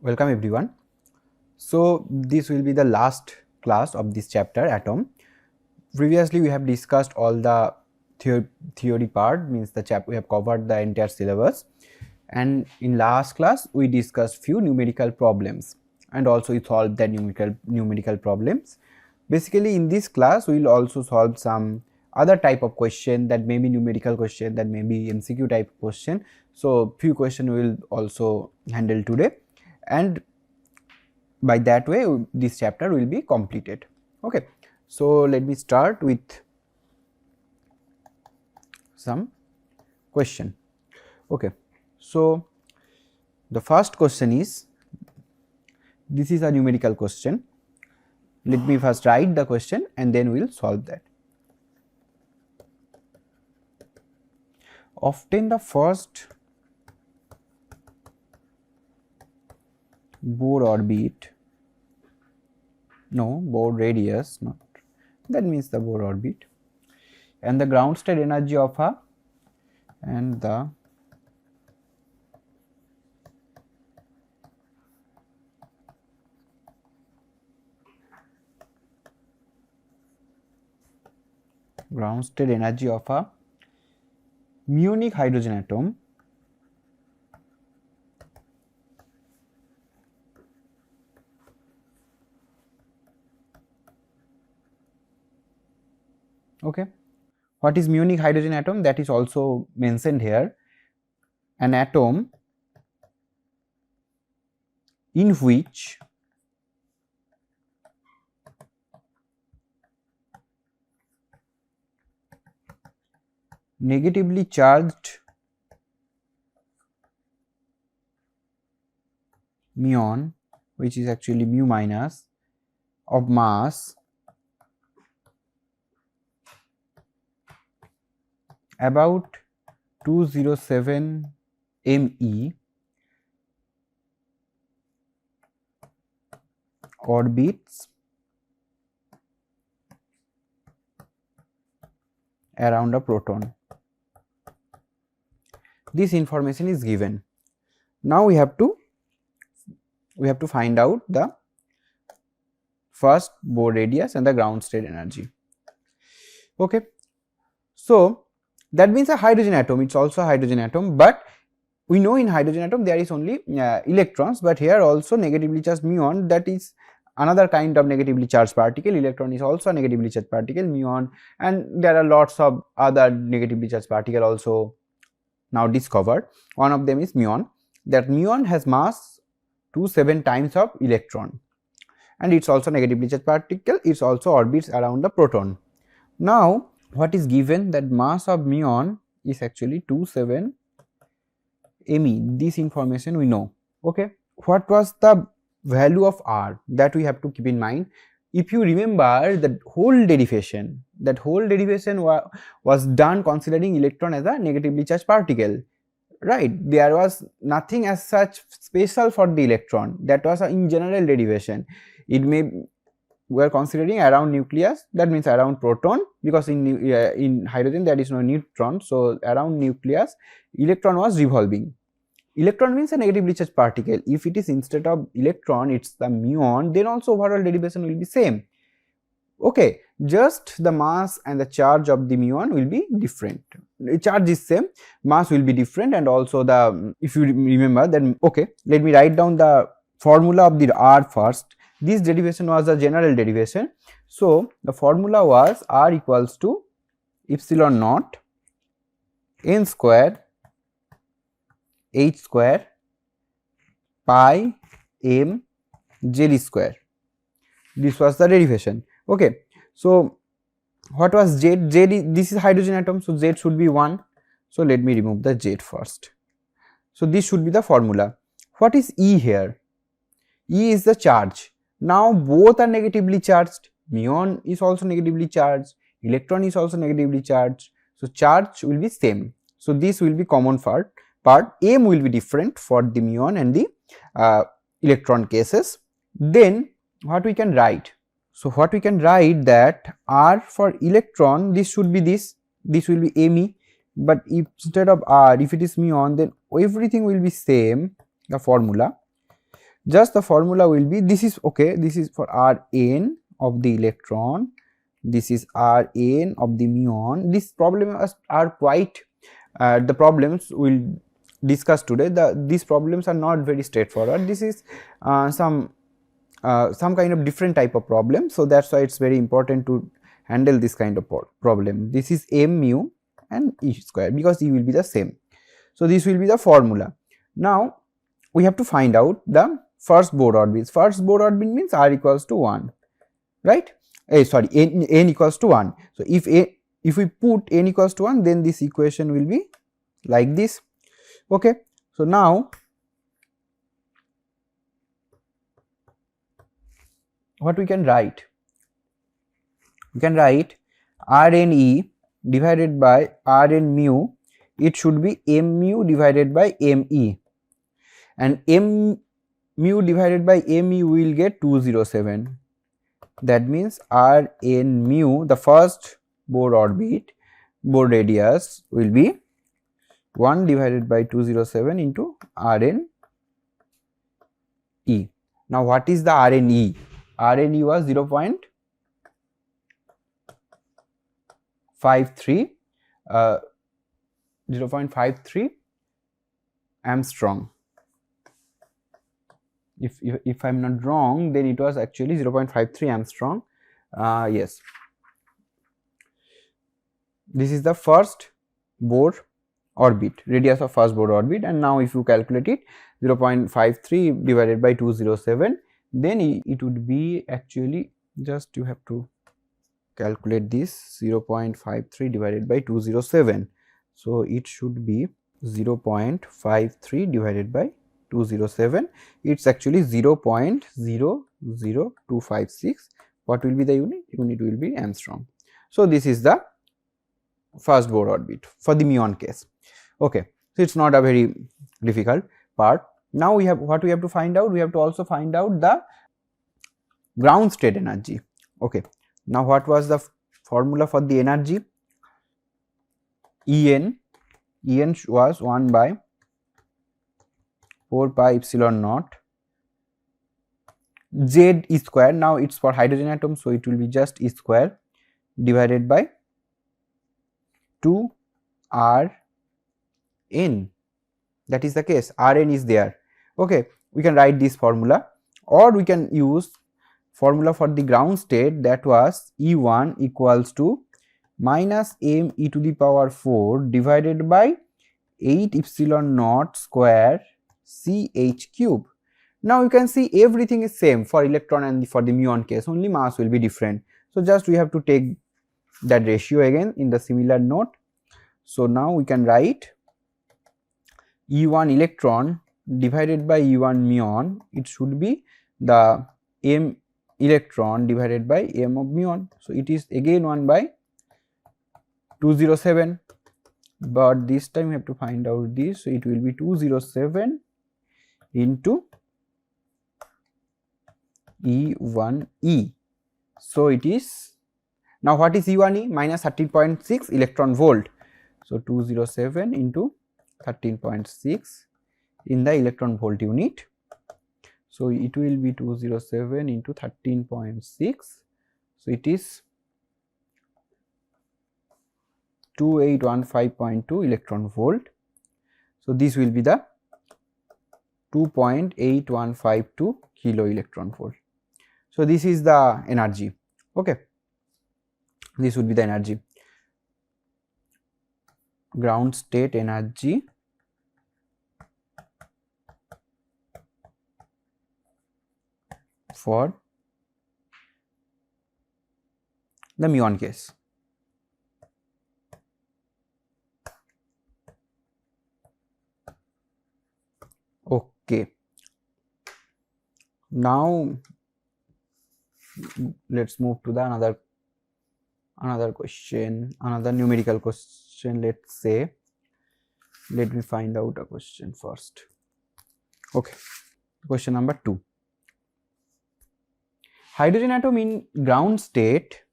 Welcome everyone. So this will be the last class of this chapter atom. Previously we have discussed all the theory part, means we have covered the entire syllabus, and in last class we discussed few numerical problems and also we solved the numerical problems. Basically in this class we will also solve some other type of question, that may be numerical question, that may be MCQ type question. So few question we will also handle today, and by that way this chapter will be completed. Okay, so let me start with some question. Okay, so the first question is, this is a numerical question. Let me first write the question and then we will solve that. Often the first Bohr orbit, no, Bohr radius, not, that means the Bohr orbit, and the ground state energy of a, and the ground state energy of a Munich hydrogen atom okay. What is Munich hydrogen atom? That is also mentioned here. An atom in which negatively charged muon, which is actually mu minus, of mass about 207 ME orbits around a proton. This information is given. Now we have to find out the first Bohr radius and the ground state energy. Okay, so that means a hydrogen atom, it's also a hydrogen atom, but we know in hydrogen atom there is only electrons, but here also negatively charged muon, that is another kind of negatively charged particle. Electron is also a negatively charged particle, muon, and there are lots of other negatively charged particle also now discovered. One of them is muon. That muon has mass 27 times of electron, and it's also negatively charged particle, it's also orbits around the proton. Now what is given, that mass of muon is actually 27 ME. This information we know. Okay, what was the value of R? That we have to keep in mind. If you remember, that whole derivation was done considering electron as a negatively charged particle, right? There was nothing as such special for the electron. That was in general derivation. It may, we are considering around nucleus, that means around proton, because in hydrogen there is no neutron, so around nucleus electron was revolving. Electron means a negatively charged particle. If it is instead of electron it's the muon, then also overall derivation will be same. Okay, just the mass and the charge of the muon will be different. The charge is same, mass will be different, and also the, if you remember, then okay, let me write down the formula of the R first. This derivation was a general derivation. So the formula was R equals to epsilon naught n square h square pi m z square. This was the derivation. Okay, so what was Z? This is hydrogen atom, so Z should be 1. So let me remove the Z first. So this should be the formula. What is E here? E is the charge. Now both are negatively charged. Muon is also negatively charged, electron is also negatively charged, so charge will be same. So this will be common part. M will be different for the muon and the electron cases. Then what we can write? So what we can write, that R for electron, this should be this will be Me, but if instead of R, if it is muon, then everything will be same, the formula. just the formula will be, this is okay, this is for Rn of the electron, this is Rn of the muon. These problems are quite the problems we'll discuss today, these problems are not very straightforward. This is some kind of different type of problem, so that's why it's very important to handle this kind of problem. This is m mu and E square, because E will be the same. So this will be the formula. Now we have to find out the first Bohr orbit. First Bohr orbit means r equals to 1, right? Sorry, n equals to 1. So if we put n equals to 1, then this equation will be like this. Okay, so now what we can write? We can write Rne divided by Rn mu, it should be m mu divided by me, and m mu divided by me will get 207. That means Rn mu, the first Bohr orbit, Bohr radius will be 1 divided by 207 into Rn E. Now what is the Rn E? Rn E was 0.53 Armstrong. If I'm not wrong, then it was actually 0.53 Armstrong. Yes, this is the first Bohr orbit, radius of first Bohr orbit, and now if you calculate it, 0.53 divided by 207, then it would be actually, just you have to calculate this, 0.53 divided by 207. So it should be 0.53 divided by 207. It's actually 0.00256. What will be the unit? Unit will be Armstrong. So this is the first Bohr orbit for the muon case. Okay, so it's not a very difficult part. Now we have, what we have to find out? We have to also find out the ground state energy. Okay, now what was the formula for the energy? En was 1 by 4 pi epsilon naught Z E square. Now it's for hydrogen atom, so it will be just E square divided by 2 R n. That is the case, Rn is there. Okay, we can write this formula, or we can use formula for the ground state, that was E1 equals to minus m e to the power 4 divided by 8 epsilon naught square Ch cube. Now you can see everything is same for electron and for the muon case, only mass will be different. So just we have to take that ratio again in the similar note. So now we can write E1 electron divided by E1 muon, it should be the m electron divided by m of muon. So it is again 1 by 207, but this time we have to find out this. So it will be 207 into E1E. So it is, now what is E1E? Minus 13.6 electron volt. So 207 into 13.6 in the electron volt unit. So it will be 207 into 13.6. So it is 2815.2 electron volt. So this will be the 2.8152 kilo electron volt. So this is the energy. Okay, this would be the energy, ground state energy for the muon case. Okay, now let's move to the another question, another numerical question. Let's say, let me find out a question first. Okay, question number 2. Hydrogen atom in ground state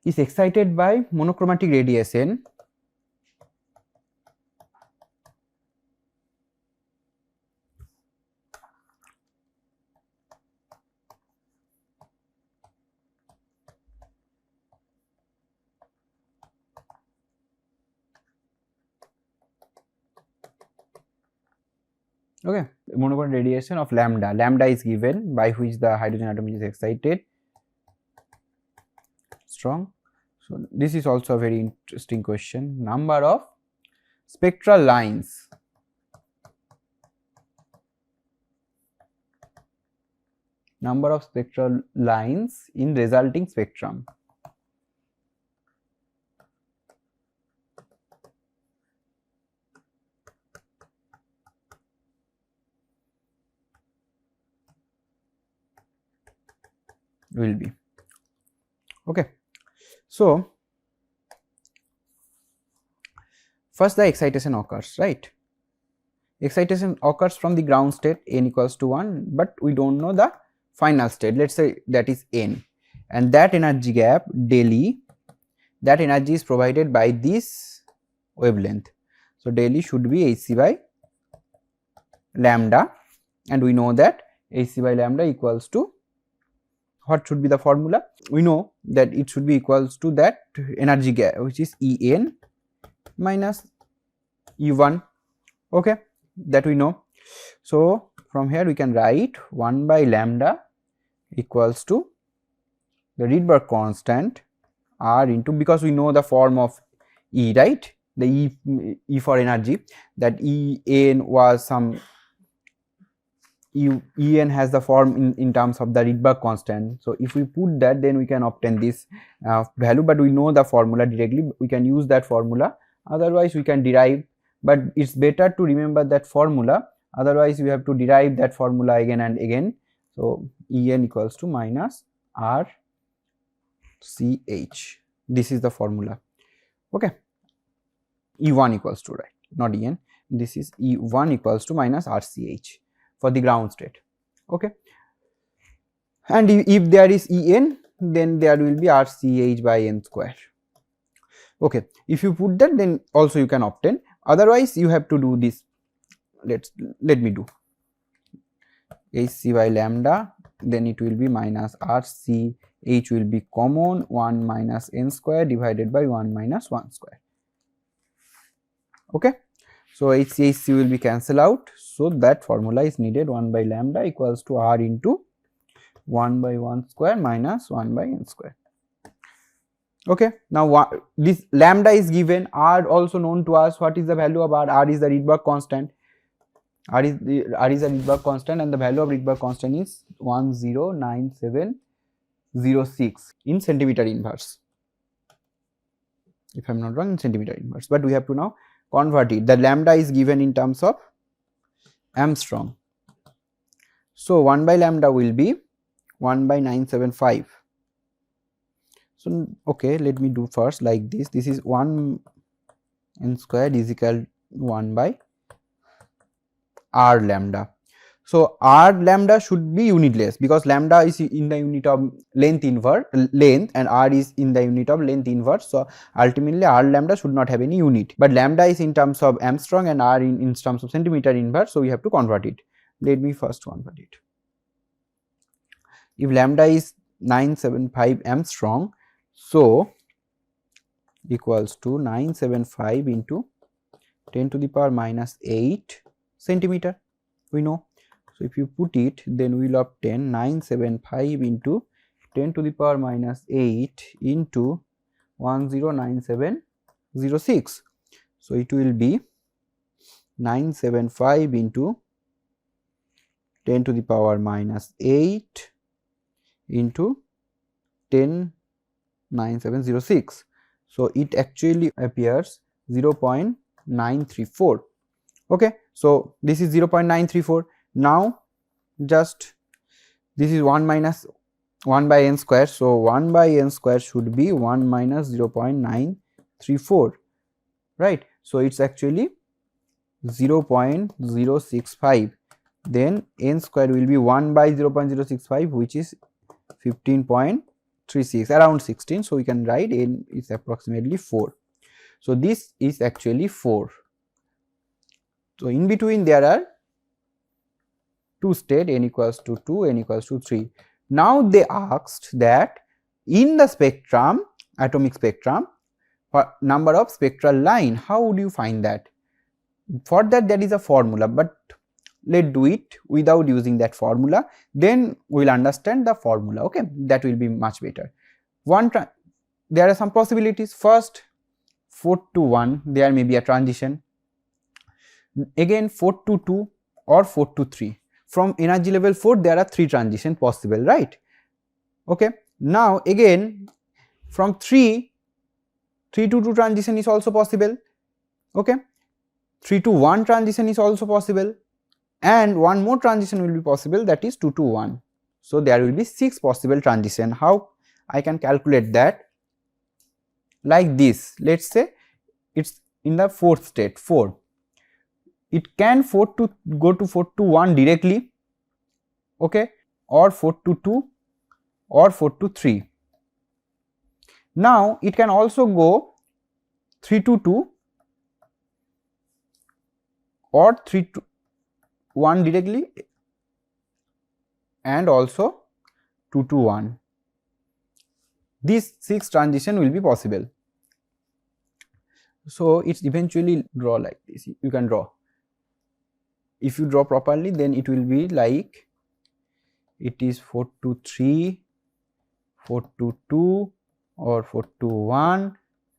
is excited by monochromatic radiation okay, monochromatic radiation of lambda. Lambda is given by which the hydrogen atom is excited strong. So this is also a very interesting question. Number of spectral lines in resulting spectrum. Will be okay. So first the excitation occurs, right? Excitation occurs from the ground state n equals to 1, but we don't know the final state. Let's say that is n, and that energy gap del E, that energy is provided by this wavelength. So del E should be hc by lambda, and we know that hc by lambda equals to, what should be the formula? We know that it should be equals to that energy gap, which is En minus E1, okay, that we know. So from here we can write 1 by lambda equals to the Rydberg constant R into, because we know the form of E, right, the E for energy, that En was some En has the form in terms of the Rydberg constant. So if we put that, then we can obtain this value, but we know the formula directly, we can use that formula, otherwise we can derive, but it's better to remember that formula, otherwise we have to derive that formula again and again. So En equals to minus RCH, this is the formula, okay. E1 equals to, right, not En, this is E1 equals to minus RCH for the ground state, okay. And if there is En, then there will be RCH by n square, okay. If you put that, then also you can obtain, otherwise you have to do this. Let me do hc by lambda, then it will be minus RCH will be common, 1 minus n square divided by 1 minus 1 square, okay. So HCHC will be cancelled out, so that formula is needed, 1 by lambda equals to R into 1 by 1 square minus 1 by n square, okay. Now this lambda is given, R also known to us. What is the value of R? R is the Rydberg constant, R is the Rydberg constant, and the value of Rydberg constant is 109706 in centimeter inverse, if I am not wrong, in centimeter inverse, but we have to now convert it. The lambda is given in terms of Armstrong. So 1 by lambda will be 1 by 975. So okay, let me do first like this. This is 1 n squared is equal to 1 by R lambda. So R lambda should be unitless, because lambda is in the unit of length and R is in the unit of length inverse. So ultimately R lambda should not have any unit, but lambda is in terms of Armstrong and R in terms of centimeter inverse, so we have to convert it. Let me first convert it. If lambda is 975 Armstrong, so equals to 975 into 10 to the power minus 8 centimeter, we know. So if you put it, then we will obtain 975 into 10 to the power minus 8 into 109706. So it will be 975 into 10 to the power minus 8 into 109706. So it actually appears 0.934. Okay, so this is 0.934. Now just this is 1 minus 1 by n square, so 1 by n square should be 1 minus 0.934, right. So it's actually 0.065, then n square will be 1 by 0.065, which is 15.3. 3, 6, around 16. So we can write n is approximately 4. So this is actually 4. So in between there are 2 states, n equals to 2, n equals to 3. Now they asked that in the spectrum, atomic spectrum, number of spectral line, how would you find that? For that there is a formula, but let's do it without using that formula, then we will understand the formula. Okay, that will be much better. There are some possibilities. First, 4 to 1, there may be a transition. Again 4 to 2 or 4 to 3. From energy level 4 there are 3 transitions possible, right? Okay. Now again from 3 to 2 transition is also possible. Okay. 3 to 1 transition is also possible, and one more transition will be possible, that is 2 to 1. So there will be 6 possible transition. How I can calculate that? Like this, let's say it's in the 4th state, 4. It can go to 4 to 1 directly, okay, or 4 to 2 or 4 to 3. Now it can also go 3 to 2 or 3 to 1 directly, and also 2 to 1. These 6 transition will be possible. So it's eventually draw like this. You can draw. If you draw properly, then it will be like, it is 4 to 3, 4 to 2 or 4 to 1,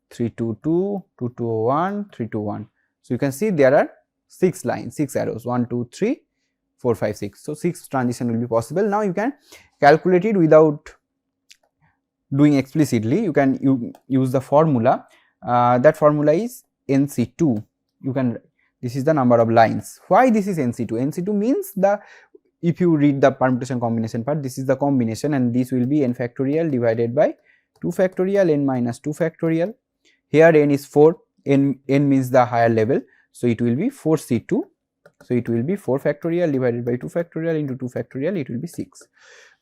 3 to 2, 2 to 1, 3 to 1. So you can see there are 6 lines, 6 arrows, 1, 2, 3, 4, 5, 6. So 6 transition will be possible. Now you can calculate it without doing explicitly. You can use the formula. That formula is NC2. This is the number of lines. Why this is NC2? NC2 means if you read the permutation combination part, this is the combination, and this will be n factorial divided by 2 factorial, n minus 2 factorial. Here n is 4, n means the higher level. So it will be 4C2. So it will be 4 factorial divided by 2 factorial into 2 factorial, it will be 6.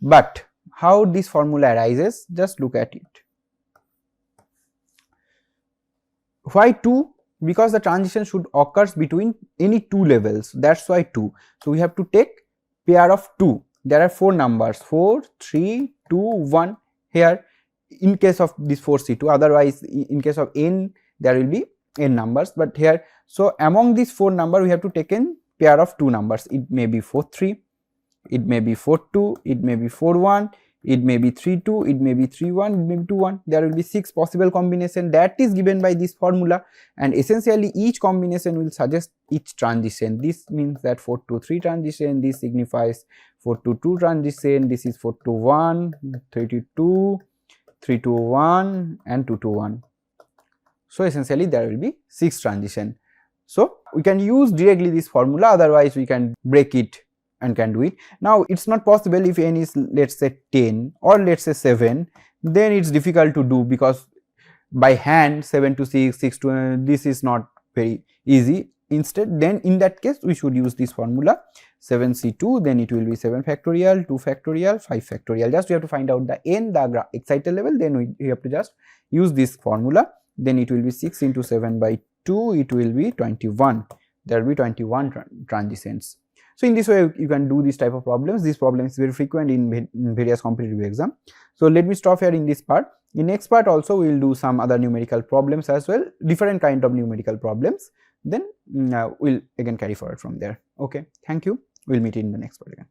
But how this formula arises, just look at it. Why 2? Because the transition should occur between any 2 levels, that's why 2. So we have to take pair of 2. There are 4 numbers, 4, 3, 2, 1 here in case of this 4C2. Otherwise in case of n there will be n numbers, but here, so among these 4 numbers we have to take in pair of 2 numbers. It may be 4, 3, it may be 4, 2, it may be 4, 1, it may be 3, 2, it may be 3, 1, it may be 2, 1. There will be 6 possible combination that is given by this formula, and essentially each combination will suggest each transition. This means that 4 to 3 transition, this signifies 4 to 2 transition, this is 4 to 1, 3 to 2, 3 to 1 and 2 to 1. So essentially there will be 6 transition. So we can use directly this formula, otherwise we can break it and can do it. Now it's not possible if n is, let's say 10 or let's say 7, then it's difficult to do, because by hand 7 to 6, 6 to this is not very easy. Instead, then in that case we should use this formula 7C2, then it will be 7 factorial, 2 factorial, 5 factorial. Just we have to find out the n, the excited level, then we have to just use this formula. Then it will be 6 into 7 by 2, it will be 21. There will be 21 transitions. So in this way you can do this type of problems. This problem is very frequent in various competitive exam. So let me stop here in this part. In next part also we will do some other numerical problems as well, different kind of numerical problems. Then we'll again carry forward from there. Okay, thank you. We'll meet in the next part again.